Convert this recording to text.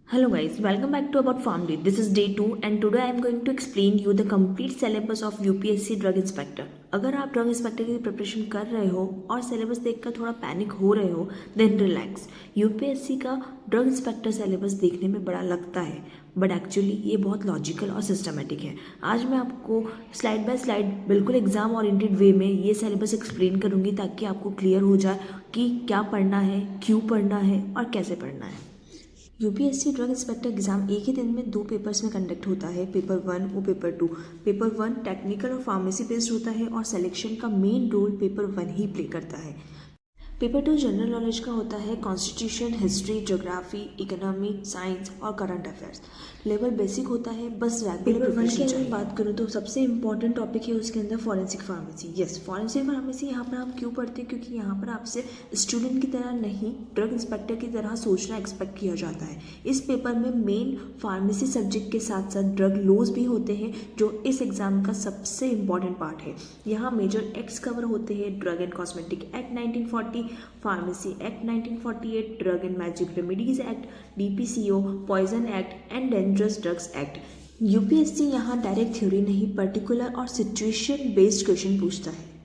Hello guys, welcome back to About Family. This is day 2 and today I am going to explain you the complete syllabus of UPSC drug inspector. अगर आप drug inspector की preparation कर रहे हो और syllabus देखकर थोड़ा panic हो रहे हो देन रिलैक्स. यूपीएससी का ड्रग इंस्पेक्टर सिलेबस देखने में बड़ा लगता है बट एक्चुअली ये बहुत लॉजिकल और सिस्टमेटिक है. आज मैं आपको स्लाइड बाय स्लाइड बिल्कुल एग्जाम ओरिएंटेड वे में ये सिलेबस एक्सप्लेन करूँगी ताकि आपको क्लियर हो जाए कि क्या पढ़ना है, क्यों पढ़ना है और कैसे पढ़ना है. यूपीएससी ड्रग इंस्पेक्टर एग्जाम एक ही दिन में 2 पेपर्स में कंडक्ट होता है, पेपर 1 और पेपर 2. पेपर 1 टेक्निकल और फार्मेसी बेस्ड होता है और सिलेक्शन का मेन रोल पेपर 1 ही प्ले करता है. पेपर 2 जनरल नॉलेज का होता है. Constitution, history, geography, economy, science और करंट अफेयर्स. लेवल बेसिक होता है, बस रेगुलर प्रिपरेशन की अगर बात करूँ तो सबसे इंपॉर्टेंट टॉपिक है उसके अंदर forensic pharmacy. Yes, forensic pharmacy यहाँ पर हम क्यों पढ़ते हैं, क्योंकि यहाँ पर आपसे स्टूडेंट की तरह नहीं ड्रग इंस्पेक्टर की तरह सोचना एक्सपेक्ट किया जाता है. इस पेपर में मेन फार्मेसी सब्जेक्ट के साथ साथ ड्रग लॉज भी होते हैं जो इस एग्जाम का सबसे इंपॉर्टेंट पार्ट है. यहाँ मेजर एक्ट्स कवर होते हैं. Drug and cosmetic act 1940, pharmacy act 1948, drug and magic remedies act, DPCO, poison act and dangerous drugs act. UPSC यहाँ डायरेक्ट थ्योरी नहीं पर्टिकुलर और सिचुएशन बेस्ड क्वेश्चन पूछता है.